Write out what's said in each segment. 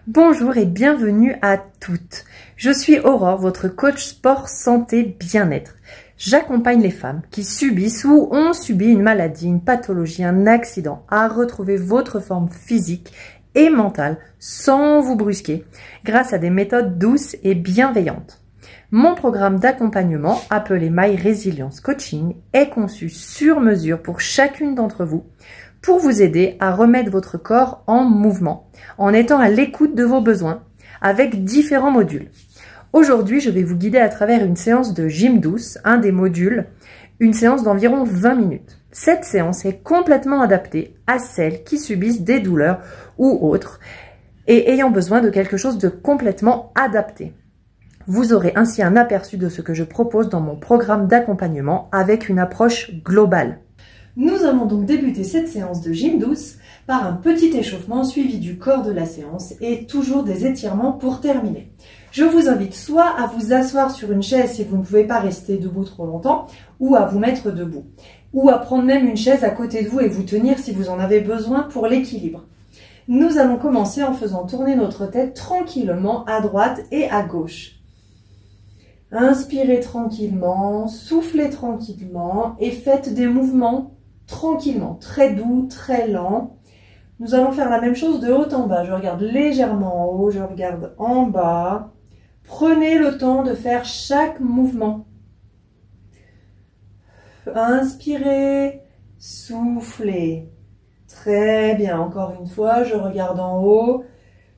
Bonjour et bienvenue à toutes. Je suis Aurore, votre coach sport santé bien-être. J'accompagne les femmes qui subissent ou ont subi une maladie, une pathologie, un accident à retrouver votre forme physique et mentale sans vous brusquer grâce à des méthodes douces et bienveillantes. Mon programme d'accompagnement appelé My Resilience Coaching est conçu sur mesure pour chacune d'entre vous pour vous aider à remettre votre corps en mouvement, en étant à l'écoute de vos besoins, avec différents modules. Aujourd'hui, je vais vous guider à travers une séance de gym douce, un des modules, une séance d'environ 20 minutes. Cette séance est complètement adaptée à celles qui subissent des douleurs ou autres, et ayant besoin de quelque chose de complètement adapté. Vous aurez ainsi un aperçu de ce que je propose dans mon programme d'accompagnement avec une approche globale. Nous allons donc débuter cette séance de gym douce par un petit échauffement suivi du corps de la séance et toujours des étirements pour terminer. Je vous invite soit à vous asseoir sur une chaise si vous ne pouvez pas rester debout trop longtemps, ou à vous mettre debout, ou à prendre même une chaise à côté de vous et vous tenir si vous en avez besoin pour l'équilibre. Nous allons commencer en faisant tourner notre tête tranquillement à droite et à gauche. Inspirez tranquillement, soufflez tranquillement et faites des mouvements tranquillement, très doux, très lent. Nous allons faire la même chose de haut en bas. Je regarde légèrement en haut, je regarde en bas. Prenez le temps de faire chaque mouvement. Inspirez, soufflez. Très bien, encore une fois, je regarde en haut,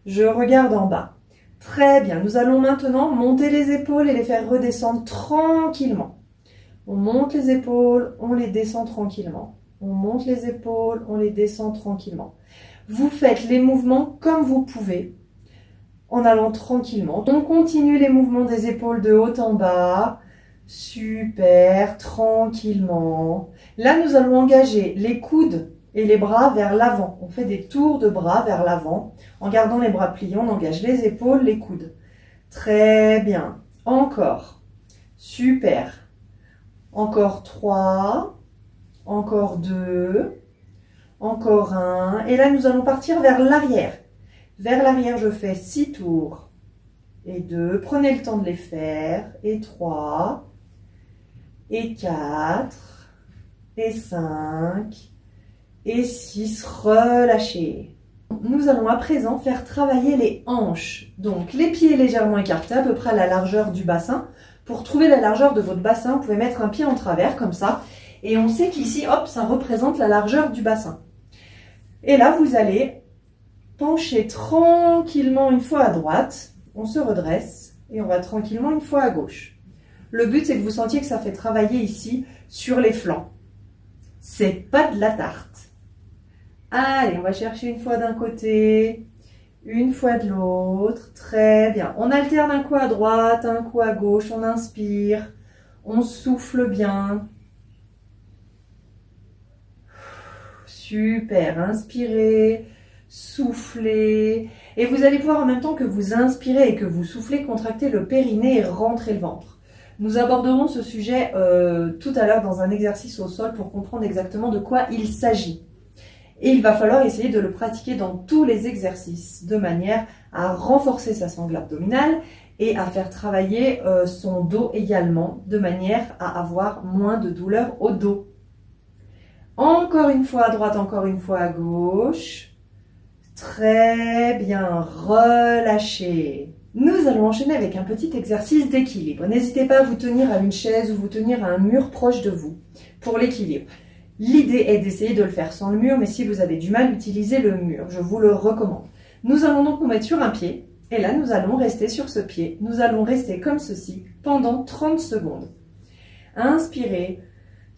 je regarde en bas. Très bien, nous allons maintenant monter les épaules et les faire redescendre tranquillement. On monte les épaules, on les descend tranquillement. On monte les épaules, on les descend tranquillement. Vous faites les mouvements comme vous pouvez, en allant tranquillement. On continue les mouvements des épaules de haut en bas. Super, tranquillement. Là, nous allons engager les coudes et les bras vers l'avant. On fait des tours de bras vers l'avant. En gardant les bras pliés, on engage les épaules, les coudes. Très bien. Encore. Super. Encore 3. Encore 2, encore 1. Et là, nous allons partir vers l'arrière. Vers l'arrière, je fais 6 tours. Et 2, prenez le temps de les faire. Et 3, et 4, et 5, et 6. Relâchez. Nous allons à présent faire travailler les hanches. Donc, les pieds légèrement écartés, à peu près à la largeur du bassin. Pour trouver la largeur de votre bassin, vous pouvez mettre un pied en travers, comme ça. Et on sait qu'ici, hop, ça représente la largeur du bassin. Et là, vous allez pencher tranquillement une fois à droite. On se redresse et on va tranquillement une fois à gauche. Le but, c'est que vous sentiez que ça fait travailler ici sur les flancs. C'est pas de la tarte. Allez, on va chercher une fois d'un côté, une fois de l'autre. Très bien. On alterne un coup à droite, un coup à gauche. On inspire, on souffle bien. Super, inspirez, soufflez. Et vous allez pouvoir en même temps que vous inspirez et que vous soufflez, contracter le périnée et rentrer le ventre. Nous aborderons ce sujet tout à l'heure dans un exercice au sol pour comprendre exactement de quoi il s'agit. Et il va falloir essayer de le pratiquer dans tous les exercices de manière à renforcer sa sangle abdominale et à faire travailler son dos également de manière à avoir moins de douleur au dos. Encore une fois à droite, encore une fois à gauche. Très bien, relâchez. Nous allons enchaîner avec un petit exercice d'équilibre. N'hésitez pas à vous tenir à une chaise ou vous tenir à un mur proche de vous pour l'équilibre. L'idée est d'essayer de le faire sans le mur, mais si vous avez du mal, utilisez le mur. Je vous le recommande. Nous allons donc nous mettre sur un pied et là, nous allons rester sur ce pied. Nous allons rester comme ceci pendant 30 secondes. Inspirez.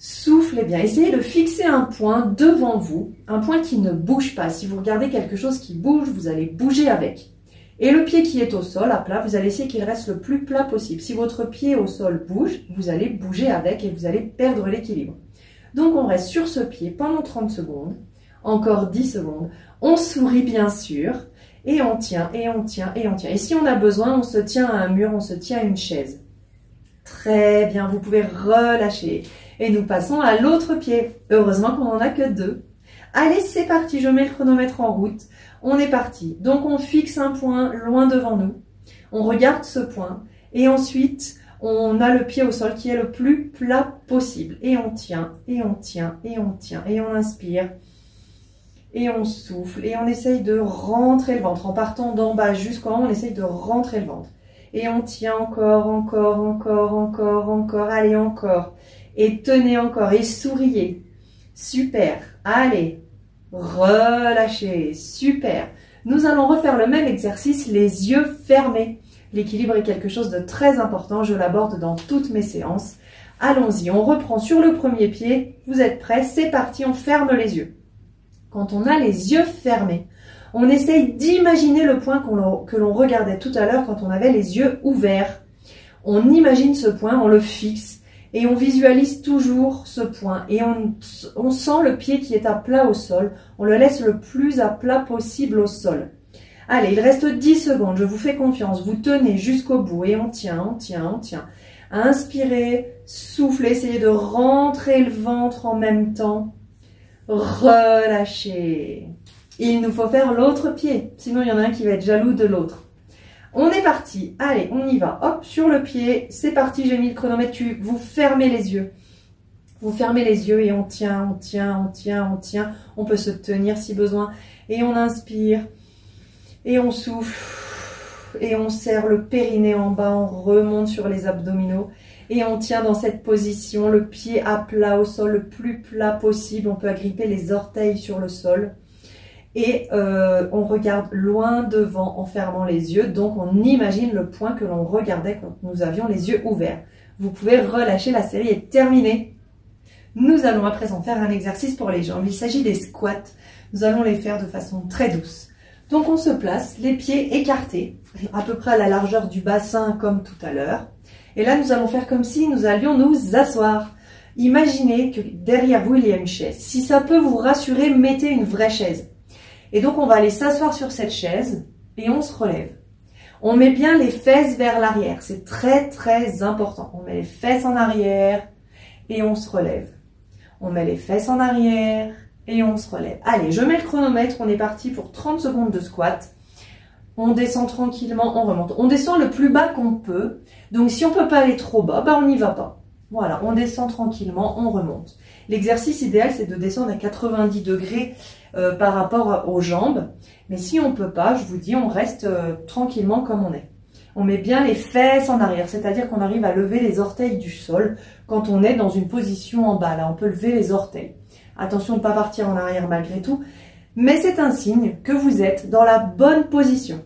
Soufflez bien, essayez de fixer un point devant vous, un point qui ne bouge pas. Si vous regardez quelque chose qui bouge, vous allez bouger avec. Et le pied qui est au sol, à plat, vous allez essayer qu'il reste le plus plat possible. Si votre pied au sol bouge, vous allez bouger avec et vous allez perdre l'équilibre. Donc on reste sur ce pied pendant 30 secondes, encore 10 secondes. On sourit bien sûr, et on tient, et on tient, et on tient. Et si on a besoin, on se tient à un mur, on se tient à une chaise. Très bien, vous pouvez relâcher. Et nous passons à l'autre pied. Heureusement qu'on n'en a que 2. Allez, c'est parti, je mets le chronomètre en route. On est parti. Donc, on fixe un point loin devant nous. On regarde ce point. Et ensuite, on a le pied au sol qui est le plus plat possible. Et on tient, et on tient, et on tient. Et on inspire. Et on souffle. Et on essaye de rentrer le ventre. En partant d'en bas jusqu'en haut, on essaye de rentrer le ventre. Et on tient encore, encore, encore, encore, encore. Allez, encore. Et tenez encore. Et souriez. Super. Allez. Relâchez. Super. Nous allons refaire le même exercice, les yeux fermés. L'équilibre est quelque chose de très important. Je l'aborde dans toutes mes séances. Allons-y. On reprend sur le premier pied. Vous êtes prêts? C'est parti. On ferme les yeux. Quand on a les yeux fermés, on essaye d'imaginer le point que l'on regardait tout à l'heure quand on avait les yeux ouverts. On imagine ce point, on le fixe et on visualise toujours ce point. Et on sent le pied qui est à plat au sol. On le laisse le plus à plat possible au sol. Allez, il reste 10 secondes. Je vous fais confiance. Vous tenez jusqu'au bout et on tient, on tient, on tient. Inspirez, soufflez, essayez de rentrer le ventre en même temps. Relâchez. Il nous faut faire l'autre pied, sinon il y en a un qui va être jaloux de l'autre. On est parti. Allez, on y va. Hop, sur le pied. C'est parti, j'ai mis le chronomètre. Vous fermez les yeux. Vous fermez les yeux et on tient, on tient, on tient, on tient. On peut se tenir si besoin. Et on inspire. Et on souffle. Et on serre le périnée en bas. On remonte sur les abdominaux. Et on tient dans cette position, le pied à plat au sol, le plus plat possible. On peut agripper les orteils sur le sol. Et on regarde loin devant en fermant les yeux. Donc, on imagine le point que l'on regardait quand nous avions les yeux ouverts. Vous pouvez relâcher, la série est terminée. Nous allons à présent faire un exercice pour les jambes. Il s'agit des squats. Nous allons les faire de façon très douce. Donc, on se place, les pieds écartés, à peu près à la largeur du bassin comme tout à l'heure. Et là, nous allons faire comme si nous allions nous asseoir. Imaginez que derrière vous, il y a une chaise. Si ça peut vous rassurer, mettez une vraie chaise. Et donc, on va aller s'asseoir sur cette chaise et on se relève. On met bien les fesses vers l'arrière. C'est très, très important. On met les fesses en arrière et on se relève. On met les fesses en arrière et on se relève. Allez, je mets le chronomètre. On est parti pour 30 secondes de squat. On descend tranquillement, on remonte. On descend le plus bas qu'on peut. Donc, si on ne peut pas aller trop bas, on n'y va pas. Voilà, on descend tranquillement, on remonte. L'exercice idéal, c'est de descendre à 90 degrés par rapport aux jambes. Mais si on ne peut pas, je vous dis, on reste tranquillement comme on est. On met bien les fesses en arrière, c'est-à-dire qu'on arrive à lever les orteils du sol quand on est dans une position en bas. Là, on peut lever les orteils. Attention de ne pas partir en arrière malgré tout. Mais c'est un signe que vous êtes dans la bonne position.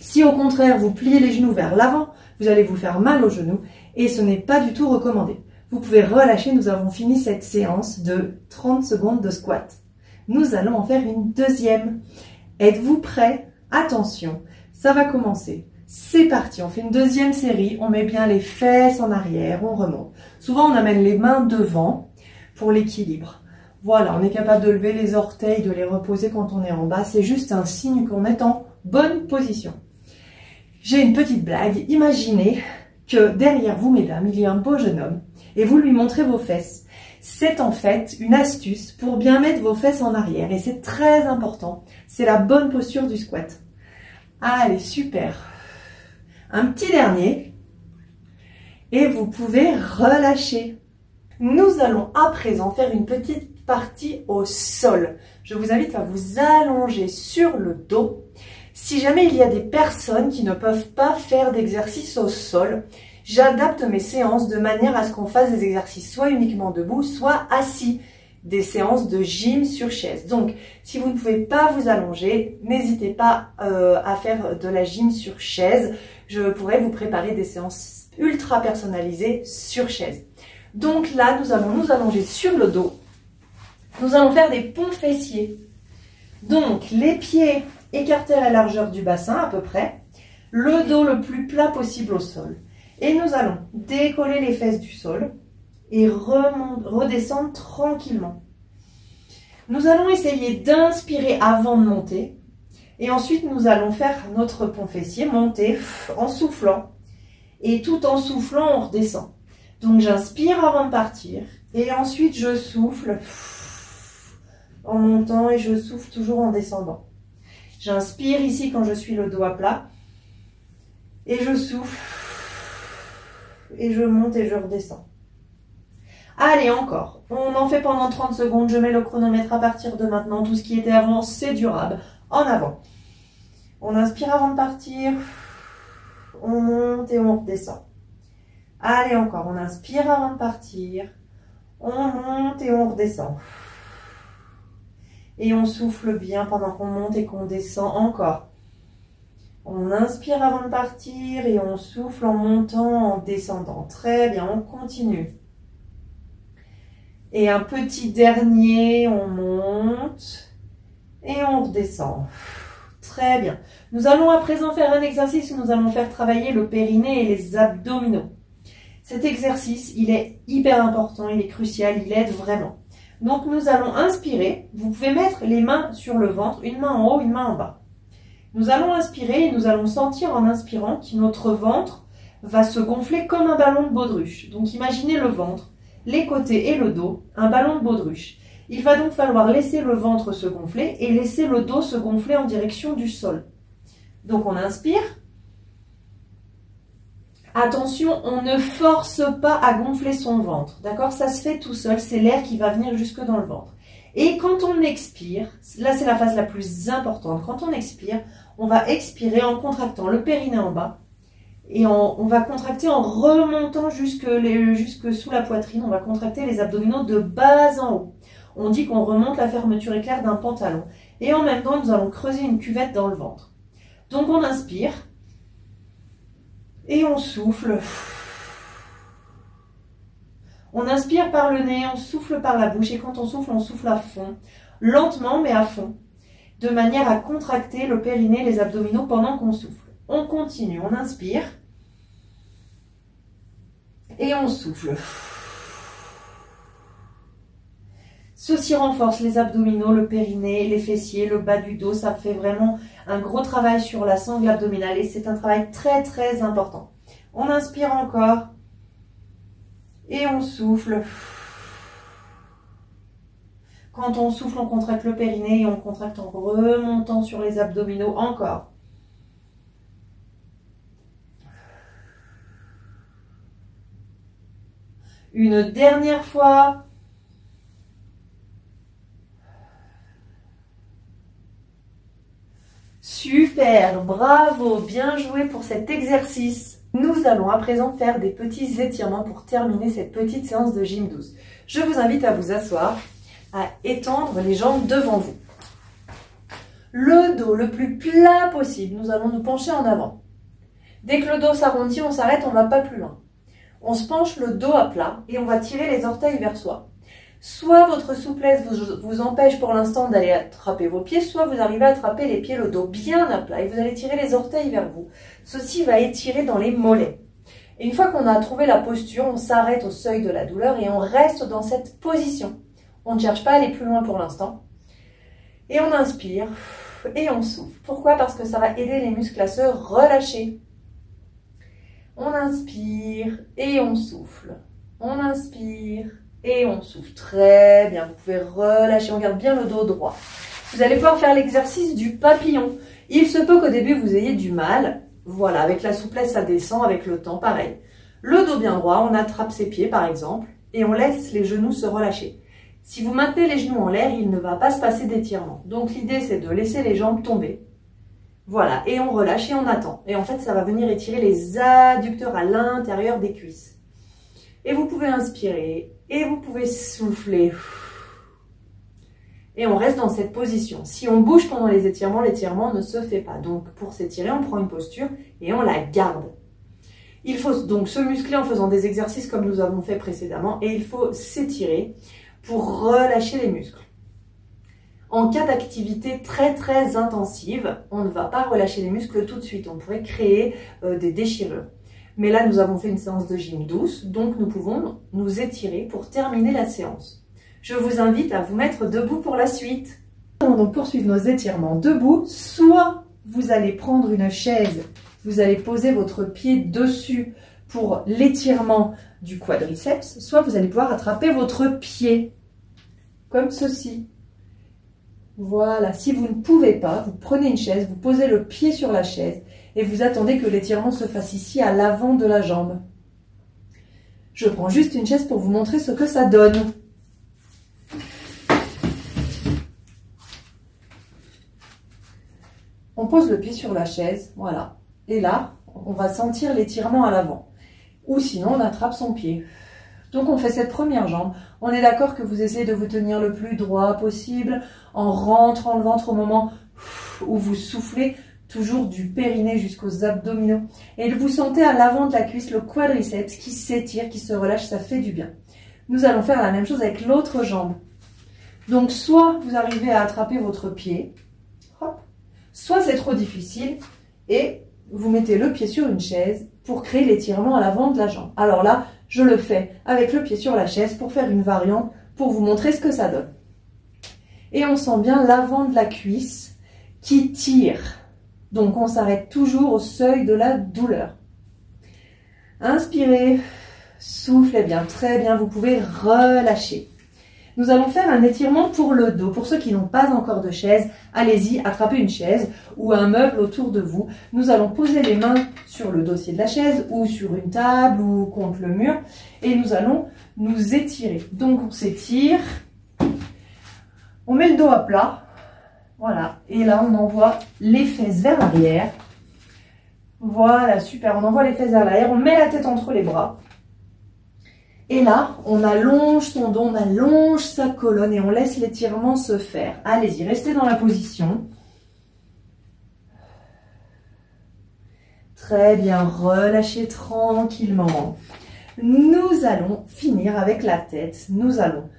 Si au contraire, vous pliez les genoux vers l'avant, vous allez vous faire mal aux genoux et ce n'est pas du tout recommandé. Vous pouvez relâcher, nous avons fini cette séance de 30 secondes de squat. Nous allons en faire une deuxième. Êtes-vous prêts? Attention, ça va commencer. C'est parti, on fait une deuxième série, on met bien les fesses en arrière, on remonte. Souvent, on amène les mains devant pour l'équilibre. Voilà, on est capable de lever les orteils, de les reposer quand on est en bas. C'est juste un signe qu'on est en bonne position. J'ai une petite blague. Imaginez que derrière vous, mesdames, il y a un beau jeune homme et vous lui montrez vos fesses. C'est en fait une astuce pour bien mettre vos fesses en arrière et c'est très important. C'est la bonne posture du squat. Allez, super. Un petit dernier et vous pouvez relâcher. Nous allons à présent faire une petite partie au sol. Je vous invite à vous allonger sur le dos. Si jamais il y a des personnes qui ne peuvent pas faire d'exercice au sol, j'adapte mes séances de manière à ce qu'on fasse des exercices soit uniquement debout, soit assis. Des séances de gym sur chaise. Donc, si vous ne pouvez pas vous allonger, n'hésitez pas à faire de la gym sur chaise. Je pourrais vous préparer des séances ultra personnalisées sur chaise. Donc là, nous allons nous allonger sur le dos. Nous allons faire des ponts fessiers. Donc, les pieds écartés à la largeur du bassin à peu près. Le dos le plus plat possible au sol. Et nous allons décoller les fesses du sol et redescendre tranquillement. Nous allons essayer d'inspirer avant de monter. Et ensuite, nous allons faire notre pont fessier, monter en soufflant. Et tout en soufflant, on redescend. Donc, j'inspire avant de partir. Et ensuite, je souffle. en montant et je souffle toujours en descendant. J'inspire ici quand je suis le dos à plat et je souffle et je monte et je redescends. Allez, encore. On en fait pendant 30 secondes. Je mets le chronomètre à partir de maintenant. Tout ce qui était avant, c'est durable. En avant. On inspire avant de partir. On monte et on redescend. Allez, encore. On inspire avant de partir. On monte et on redescend. Et on souffle bien pendant qu'on monte et qu'on descend. Encore. On inspire avant de partir et on souffle en montant, en descendant. Très bien, on continue. Et un petit dernier, on monte et on redescend. Très bien. Nous allons à présent faire un exercice où nous allons faire travailler le périnée et les abdominaux. Cet exercice, il est hyper important, il est crucial, il aide vraiment. Donc nous allons inspirer. Vous pouvez mettre les mains sur le ventre, une main en haut, une main en bas. Nous allons inspirer et nous allons sentir en inspirant que notre ventre va se gonfler comme un ballon de baudruche. Donc imaginez le ventre, les côtés et le dos, un ballon de baudruche. Il va donc falloir laisser le ventre se gonfler et laisser le dos se gonfler en direction du sol. Donc on inspire. Attention, on ne force pas à gonfler son ventre, d'accord? Ça se fait tout seul, c'est l'air qui va venir jusque dans le ventre. Et quand on expire, là c'est la phase la plus importante, quand on expire, on va expirer en contractant le périnée en bas et on va contracter en remontant jusque sous la poitrine, on va contracter les abdominaux de bas en haut. On dit qu'on remonte la fermeture éclair d'un pantalon et en même temps nous allons creuser une cuvette dans le ventre. Donc on inspire et on souffle. On inspire par le nez, on souffle par la bouche et quand on souffle à fond, lentement mais à fond, de manière à contracter le périnée, les abdominaux pendant qu'on souffle. On continue, on inspire et on souffle. Ceci renforce les abdominaux, le périnée, les fessiers, le bas du dos. Ça fait vraiment un gros travail sur la sangle abdominale et c'est un travail très très important. On inspire encore et on souffle. Quand on souffle, on contracte le périnée et on contracte en remontant sur les abdominaux. Encore. Une dernière fois. Super, bravo, bien joué pour cet exercice. Nous allons à présent faire des petits étirements pour terminer cette petite séance de gym douce. Je vous invite à vous asseoir, à étendre les jambes devant vous. Le dos le plus plat possible, nous allons nous pencher en avant. Dès que le dos s'arrondit, on s'arrête, on ne va pas plus loin. On se penche le dos à plat et on va tirer les orteils vers soi. Soit votre souplesse vous empêche pour l'instant d'aller attraper vos pieds, soit vous arrivez à attraper les pieds, le dos bien à plat et vous allez tirer les orteils vers vous. Ceci va étirer dans les mollets. Et une fois qu'on a trouvé la posture, on s'arrête au seuil de la douleur et on reste dans cette position. On ne cherche pas à aller plus loin pour l'instant. Et on inspire et on souffle. Pourquoi? Parce que ça va aider les muscles à se relâcher. On inspire et on souffle. On inspire et on souffle. Très bien, vous pouvez relâcher, on garde bien le dos droit. Vous allez pouvoir faire l'exercice du papillon. Il se peut qu'au début vous ayez du mal. Voilà, avec la souplesse ça descend, avec le temps pareil. Le dos bien droit, on attrape ses pieds par exemple et on laisse les genoux se relâcher. Si vous maintenez les genoux en l'air, il ne va pas se passer d'étirement. Donc l'idée c'est de laisser les jambes tomber. Voilà, et on relâche et on attend. Et en fait ça va venir étirer les adducteurs à l'intérieur des cuisses. Et vous pouvez inspirer et vous pouvez souffler. Et on reste dans cette position. Si on bouge pendant les étirements, l'étirement ne se fait pas. Donc pour s'étirer, on prend une posture et on la garde. Il faut donc se muscler en faisant des exercices comme nous avons fait précédemment et il faut s'étirer pour relâcher les muscles. En cas d'activité très très intensive, on ne va pas relâcher les muscles tout de suite. On pourrait créer des déchirures. Mais là, nous avons fait une séance de gym douce, donc nous pouvons nous étirer pour terminer la séance. Je vous invite à vous mettre debout pour la suite. Nous allons donc poursuivre nos étirements debout. Soit vous allez prendre une chaise, vous allez poser votre pied dessus pour l'étirement du quadriceps, soit vous allez pouvoir attraper votre pied, comme ceci. Voilà, si vous ne pouvez pas, vous prenez une chaise, vous posez le pied sur la chaise et vous attendez que l'étirement se fasse ici à l'avant de la jambe. Je prends juste une chaise pour vous montrer ce que ça donne. On pose le pied sur la chaise, voilà. Et là, on va sentir l'étirement à l'avant. Ou sinon, on attrape son pied. Donc, on fait cette première jambe. On est d'accord que vous essayez de vous tenir le plus droit possible en rentrant le ventre au moment où vous soufflez, toujours du périnée jusqu'aux abdominaux. Et vous sentez à l'avant de la cuisse le quadriceps qui s'étire, qui se relâche, ça fait du bien. Nous allons faire la même chose avec l'autre jambe. Donc, soit vous arrivez à attraper votre pied, hop, soit c'est trop difficile et vous mettez le pied sur une chaise pour créer l'étirement à l'avant de la jambe. Alors là, je le fais avec le pied sur la chaise pour faire une variante, pour vous montrer ce que ça donne. Et on sent bien l'avant de la cuisse qui tire. Donc on s'arrête toujours au seuil de la douleur. Inspirez, soufflez bien, très bien, vous pouvez relâcher. Nous allons faire un étirement pour le dos. Pour ceux qui n'ont pas encore de chaise, allez-y, attrapez une chaise ou un meuble autour de vous. Nous allons poser les mains sur le dossier de la chaise ou sur une table ou contre le mur et nous allons nous étirer. Donc on s'étire, on met le dos à plat, voilà, et là on envoie les fesses vers l'arrière. Voilà, super, on envoie les fesses vers l'arrière, on met la tête entre les bras. Et là, on allonge son dos, on allonge sa colonne et on laisse l'étirement se faire. Allez-y, restez dans la position. Très bien, relâchez tranquillement. Nous allons finir avec la tête. Nous allons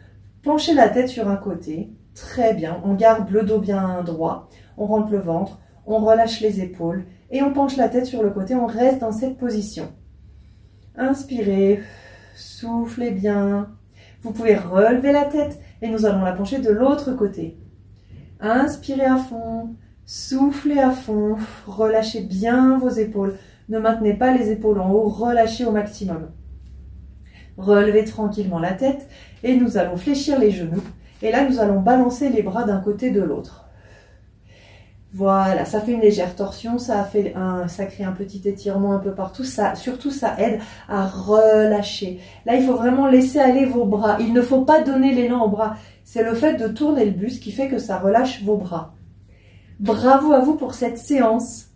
pencher la tête sur un côté. Très bien, on garde le dos bien droit. On rentre le ventre, on relâche les épaules et on penche la tête sur le côté. On reste dans cette position. Inspirez. Soufflez bien. Vous pouvez relever la tête et nous allons la pencher de l'autre côté. Inspirez à fond, soufflez à fond, relâchez bien vos épaules. Ne maintenez pas les épaules en haut, relâchez au maximum. Relevez tranquillement la tête et nous allons fléchir les genoux. Et là, nous allons balancer les bras d'un côté de l'autre. Voilà, ça fait une légère torsion, ça crée un petit étirement un peu partout. Surtout, ça aide à relâcher. Là, il faut vraiment laisser aller vos bras. Il ne faut pas donner l'élan aux bras. C'est le fait de tourner le buste qui fait que ça relâche vos bras. Bravo à vous pour cette séance.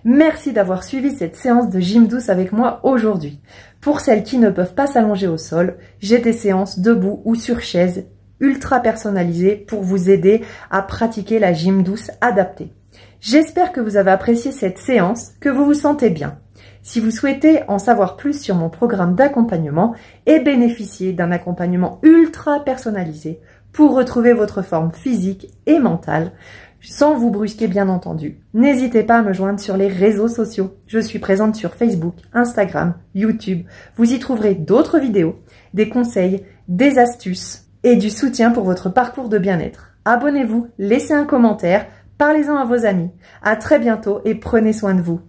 Merci d'avoir suivi cette séance de gym douce avec moi aujourd'hui. Pour celles qui ne peuvent pas s'allonger au sol, j'ai des séances debout ou sur chaise ultra personnalisées pour vous aider à pratiquer la gym douce adaptée. J'espère que vous avez apprécié cette séance, que vous vous sentez bien. Si vous souhaitez en savoir plus sur mon programme d'accompagnement et bénéficier d'un accompagnement ultra personnalisé pour retrouver votre forme physique et mentale, sans vous brusquer bien entendu, n'hésitez pas à me joindre sur les réseaux sociaux. Je suis présente sur Facebook, Instagram, YouTube. Vous y trouverez d'autres vidéos, des conseils, des astuces et du soutien pour votre parcours de bien-être. Abonnez-vous, laissez un commentaire, parlez-en à vos amis. À très bientôt et prenez soin de vous.